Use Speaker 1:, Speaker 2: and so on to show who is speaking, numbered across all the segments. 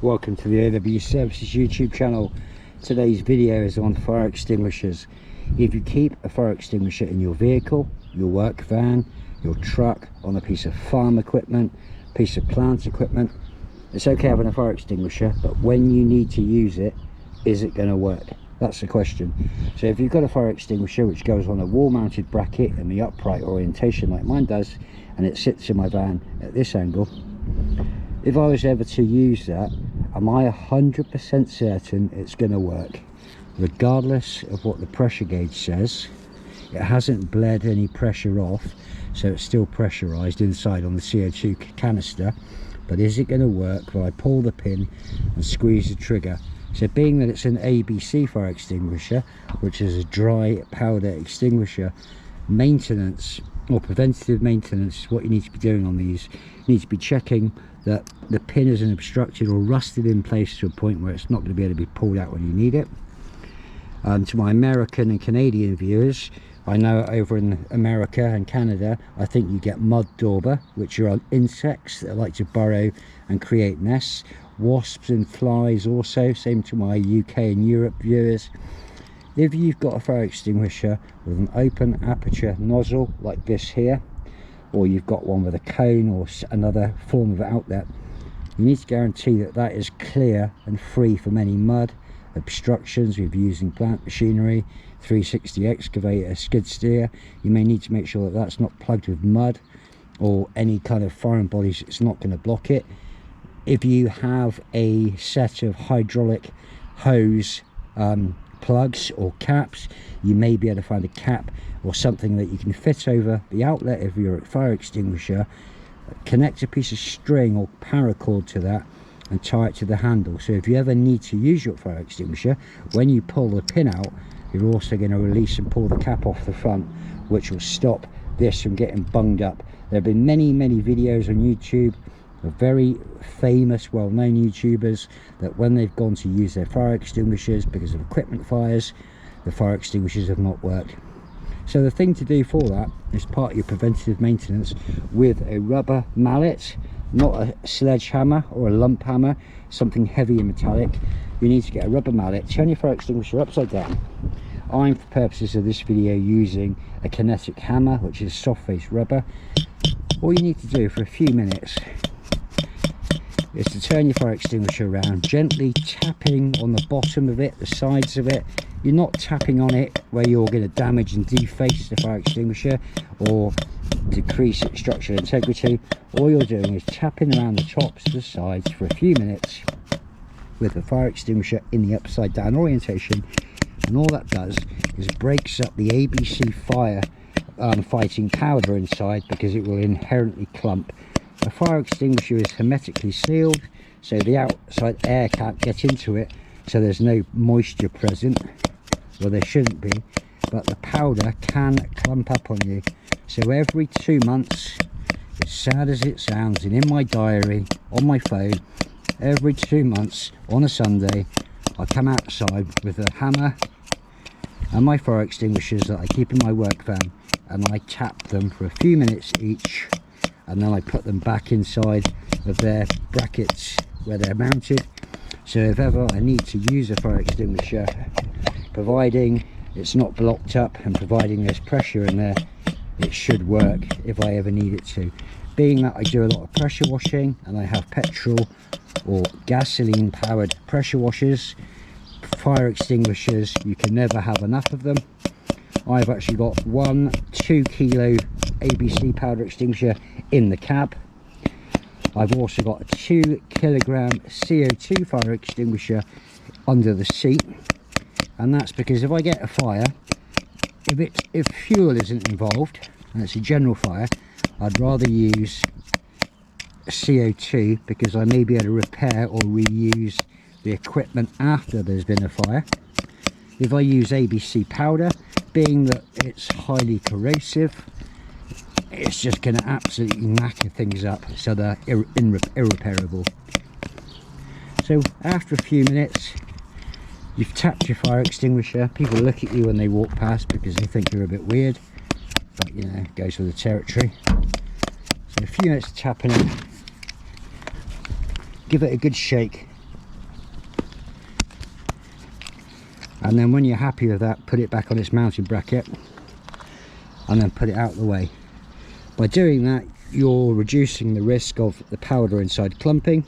Speaker 1: Welcome to the AW Services YouTube channel. Today's video is on fire extinguishers. If you keep a fire extinguisher in your vehicle, your work van, your truck, on a piece of farm equipment, piece of plant equipment, it's okay having a fire extinguisher, but when you need to use it, is it going to work? That's the question. So if you've got a fire extinguisher which goes on a wall mounted bracket in the upright orientation like mine does, and it sits in my van at this angle, if I was ever to use that, am I 100% certain it's going to work? Regardless of what the pressure gauge says, it hasn't bled any pressure off, so it's still pressurized inside on the CO2 canister. But is it going to work when I pull the pin and squeeze the trigger? So being that it's an ABC fire extinguisher, which is a dry powder extinguisher, maintenance or preventative maintenance is what you need to be doing on these. You need to be checking that the pin isn't obstructed or rusted in place to a point where it's not going to be able to be pulled out when you need it. To my American and Canadian viewers, I know over in America and Canada, I think you get mud dauber, which are insects that like to burrow and create nests. Wasps and flies also, same to my UK and Europe viewers. If you've got a fire extinguisher with an open aperture nozzle like this here, or you've got one with a cone or another form of outlet, you need to guarantee that that is clear and free from any mud, obstructions with using plant machinery, 360 excavator, skid steer. You may need to make sure that that's not plugged with mud or any kind of foreign bodies. It's not going to block it. If you have a set of hydraulic hose plugs or caps, you may be able to find a cap or something that you can fit over the outlet of your fire extinguisher, connect a piece of string or paracord to that and tie it to the handle. So if you ever need to use your fire extinguisher, when you pull the pin out, you're also going to release and pull the cap off the front, which will stop this from getting bunged up. There have been many videos on YouTube of very famous, well-known YouTubers that when they've gone to use their fire extinguishers because of equipment fires, the fire extinguishers have not worked. So the thing to do for that is part of your preventative maintenance with a rubber mallet, not a sledgehammer or a lump hammer, something heavy and metallic. You need to get a rubber mallet, turn your fire extinguisher upside down. I'm, for purposes of this video, using a kinetic hammer, which is soft face rubber. All you need to do for a few minutes is to turn your fire extinguisher around, gently tapping on the bottom of it, the sides of it. You're not tapping on it where you're going to damage and deface the fire extinguisher or decrease its structural integrity. All you're doing is tapping around the tops, the sides for a few minutes with the fire extinguisher in the upside down orientation, and all that does is breaks up the ABC fire fighting powder inside, because it will inherently clump. A fire extinguisher is hermetically sealed, so the outside air can't get into it, so there's no moisture present. Well, there shouldn't be, but the powder can clump up on you. So every 2 months, as sad as it sounds, and in my diary, on my phone, every 2 months on a Sunday, I come outside with a hammer and my fire extinguishers that I keep in my work van, and I tap them for a few minutes each, and then I put them back inside of their brackets where they're mounted. So if ever I need to use a fire extinguisher, providing it's not blocked up and providing there's pressure in there, it should work if I ever need it to. Being that I do a lot of pressure washing and I have petrol or gasoline powered pressure washers, fire extinguishers, you can never have enough of them. I've actually got 2 kilo ABC powder extinguisher in the cab. I've also got a 2 kilogram CO2 fire extinguisher under the seat, and that's because if I get a fire, if fuel isn't involved and it's a general fire, I'd rather use CO2 because I may be able to repair or reuse the equipment after there's been a fire. If I use ABC powder, being that it's highly corrosive, it's just going to absolutely knacker things up, so they're irreparable. So after a few minutes, you've tapped your fire extinguisher. People look at you when they walk past because they think you're a bit weird, but you know, it goes with the territory. So a few minutes of tapping it, give it a good shake, and then when you're happy with that, put it back on its mounting bracket and then put it out of the way. By doing that, you're reducing the risk of the powder inside clumping.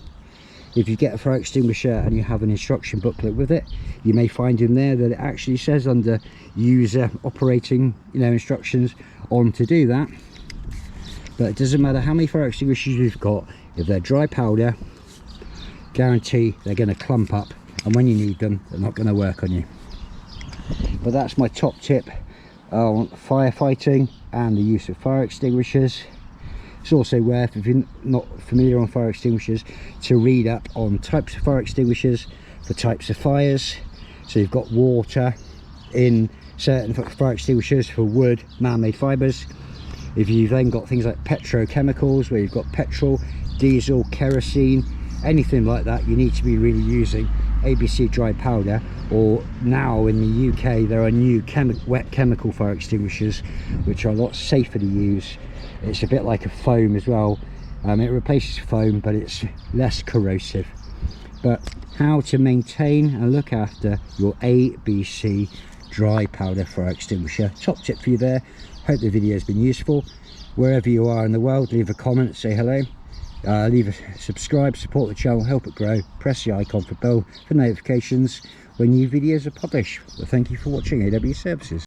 Speaker 1: If you get a fire extinguisher and you have an instruction booklet with it, you may find in there that it actually says under user operating instructions on to do that. But it doesn't matter how many fire extinguishers you've got, if they're dry powder, guarantee they're going to clump up, and when you need them, they're not going to work on you. But that's my top tip on firefighting and the use of fire extinguishers. It's also worth, if you're not familiar on fire extinguishers, to read up on types of fire extinguishers for types of fires. So you've got water in certain fire extinguishers for wood, man-made fibres. If you've then got things like petrochemicals, where you've got petrol, diesel, kerosene, anything like that, you need to be really using ABC dry powder. Or now in the UK there are new wet chemical fire extinguishers which are a lot safer to use. It's a bit like a foam as well. It replaces foam, but it's less corrosive. But how to maintain and look after your ABC dry powder fire extinguisher, top tip for you there. Hope the video has been useful. Wherever you are in the world, leave a comment, say hello, subscribe, support the channel, help it grow, press the icon for bell for notifications when new videos are published. Well, thank you for watching AW Services.